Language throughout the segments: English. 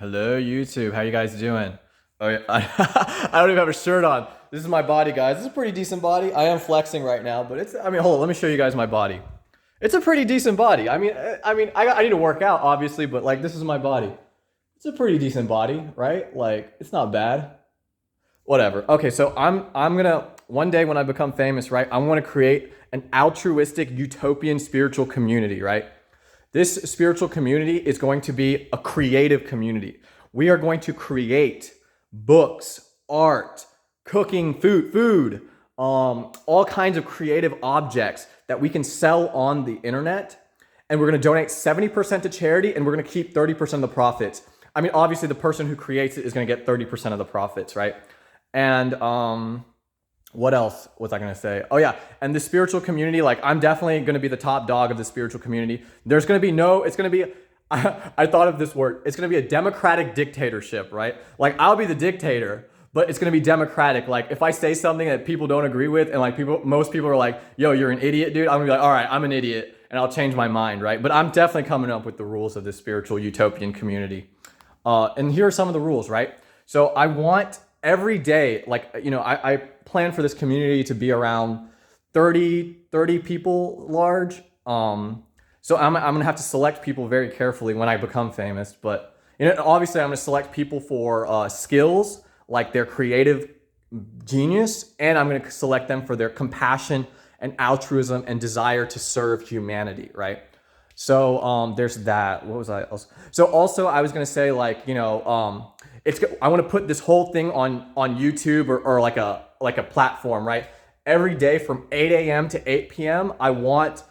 Hello, YouTube. How you guys doing? Oh, yeah. I don't even have a shirt on. This is my body, guys. This is a pretty decent body. I am flexing right now, but hold on. Let me show you guys my body. It's a pretty decent body. I need to work out, obviously, but like, this is my body. It's a pretty decent body, right? Like, it's not bad. Whatever. Okay, so I'm gonna one day when I become famous, right? I want to create an altruistic, utopian spiritual community, right? This spiritual community is going to be a creative community. We are going to create books, art, cooking, all kinds of creative objects that we can sell on the internet. And we're going to donate 70% to charity, and we're going to keep 30% of the profits. I mean, obviously, the person who creates it is going to get 30% of the profits, right? And what else was I going to say? Oh yeah, and the spiritual community, like I'm definitely going to be the top dog of the spiritual community. There's going to be it's going to be, I thought of this word, it's going to be a democratic dictatorship, right? Like I'll be the dictator, but it's going to be democratic. Like if I say something that people don't agree with and like most people are like, yo, you're an idiot, dude. I'm going to be like, all right, I'm an idiot and I'll change my mind, right? But I'm definitely coming up with the rules of this spiritual utopian community. And here are some of the rules, right? So I want every day, like, I plan for this community to be around 30 people large. So I'm gonna have to select people very carefully when I become famous. But obviously, I'm gonna select people for skills, like their creative genius, and I'm gonna select them for their compassion and altruism and desire to serve humanity, right? So there's that. What was I else? So also, I was gonna say like I want to put this whole thing on YouTube or like a platform, right? Every day from 8 a.m. to 8 p.m. I want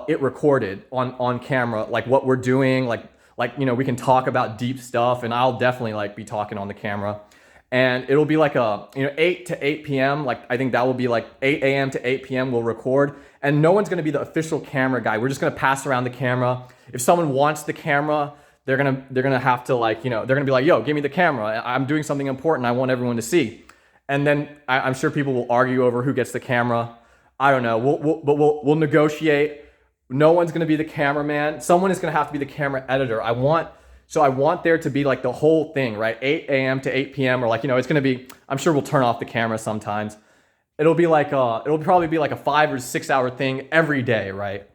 it recorded on camera, like what we're doing, like we can talk about deep stuff, and I'll definitely like be talking on the camera, and it'll be like 8 to 8 p.m. Like I think that will be like 8 a.m. to 8 p.m. we'll record, and no one's gonna be the official camera guy. We're just gonna pass around the camera. If someone wants the camera, they're gonna have to they're gonna be like, yo, give me the camera. I'm doing something important. I want everyone to see. And then I'm sure people will argue over who gets the camera. I don't know. We'll negotiate. No one's gonna be the cameraman. Someone is gonna have to be the camera editor. I want there to be like the whole thing, right? 8 a.m. to 8 p.m. or it's gonna be. I'm sure we'll turn off the camera sometimes. It'll probably be like a 5 or 6 hour thing every day, right?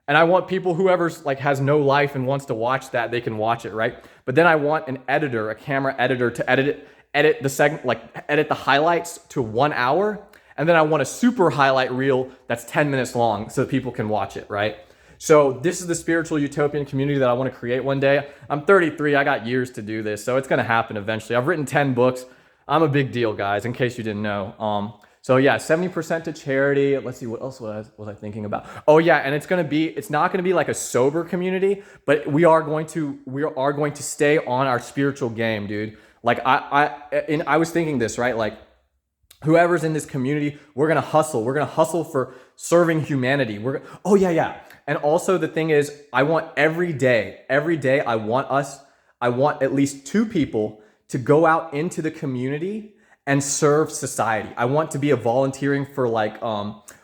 And I want people, whoever's has no life and wants to watch that, they can watch it, right? But then I want an editor, a camera editor, to edit the segment, edit the highlights to 1 hour. And then I want a super highlight reel that's 10 minutes long so that people can watch it, right? So this is the spiritual utopian community that I want to create one day. I'm 33, I got years to do this, so it's gonna happen eventually. I've written 10 books. I'm a big deal, guys, in case you didn't know. So yeah, 70% to charity. Let's see, what else was I thinking about? Oh yeah, and it's not gonna be like a sober community, but we are going to stay on our spiritual game, dude. Like I was thinking this, right? Like whoever's in this community, we're gonna hustle. We're gonna hustle for serving humanity. Oh yeah. And also the thing is, I want every day, I want at least 2 people to go out into the community and serve society. I want to be volunteering for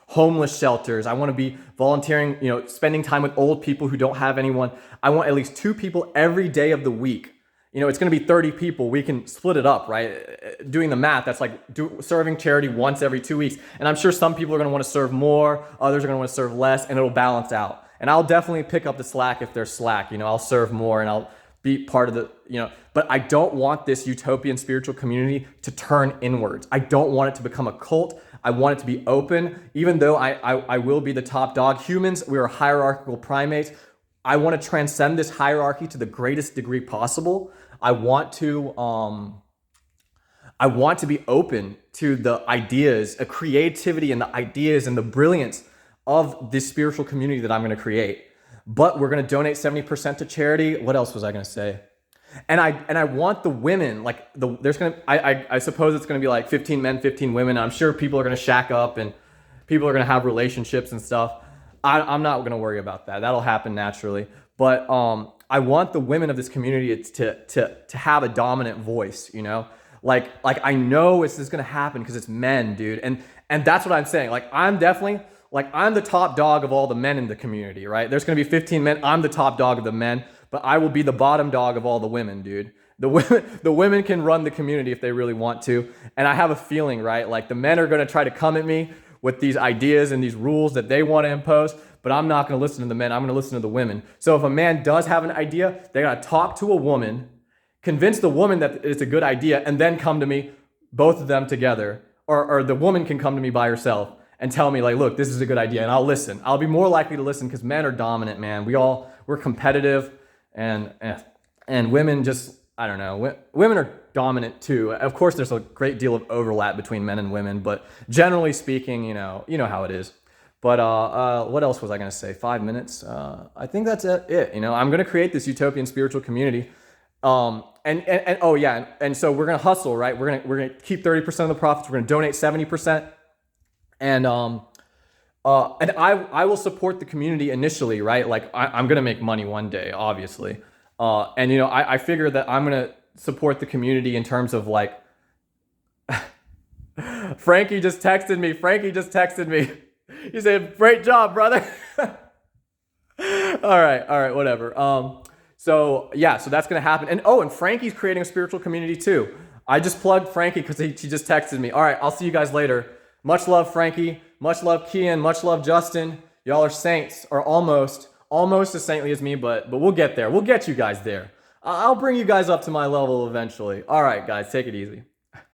homeless shelters. I want to be volunteering, spending time with old people who don't have anyone. I want at least 2 people every day of the week. It's going to be 30 people. We can split it up, right? Doing the math, that's serving charity once every 2 weeks. And I'm sure some people are going to want to serve more, others are going to want to serve less, and it'll balance out. And I'll definitely pick up the slack if there's slack. I'll serve more and I'll be part of but I don't want this utopian spiritual community to turn inwards. I don't want it to become a cult. I want it to be open, even though I will be the top dog. Humans, we are hierarchical primates. I want to transcend this hierarchy to the greatest degree possible. I want to be open to the ideas, a creativity and the ideas and the brilliance of this spiritual community that I'm going to create. But we're going to donate 70% to charity. What else was I going to say? And I want the women, I suppose it's going to be 15 men, 15 women. I'm sure people are going to shack up and people are going to have relationships and stuff. I'm not going to worry about that. That'll happen naturally. But I want the women of this community to have a dominant voice, I know this is going to happen because it's men, dude. And that's what I'm saying. I'm definitely I'm the top dog of all the men in the community, right? There's going to be 15 men. I'm the top dog of the men. but I will be the bottom dog of all the women, dude. The women can run the community if they really want to. And I have a feeling, right? Like the men are going to try to come at me with these ideas and these rules that they want to impose, but I'm not going to listen to the men. I'm going to listen to the women. So if a man does have an idea, they got to talk to a woman, convince the woman that it's a good idea, and then come to me, both of them together. Or the woman can come to me by herself and tell me like, look, this is a good idea, and I'll listen. I'll be more likely to listen because men are dominant, man. We're competitive, and women just, I don't know. Women are dominant too. Of course, there's a great deal of overlap between men and women, but generally speaking, you know how it is. But what else was I gonna say? 5 minutes. I think that's it. I'm gonna create this utopian spiritual community. And oh yeah, and so we're gonna hustle, right? We're gonna keep 30% of the profits. We're gonna donate 70%, and I will support the community initially, right? Like I'm gonna make money one day, obviously. And I figure that I'm gonna support the community in terms of like, Frankie just texted me. He said, "Great job, brother." All right, whatever. So that's gonna happen. And Frankie's creating a spiritual community too. I just plugged Frankie because he just texted me. All right, I'll see you guys later. Much love, Frankie. Much love, Kian. Much love, Justin. Y'all are saints, or almost as saintly as me, but we'll get there. We'll get you guys there. I'll bring you guys up to my level eventually. All right, guys, take it easy.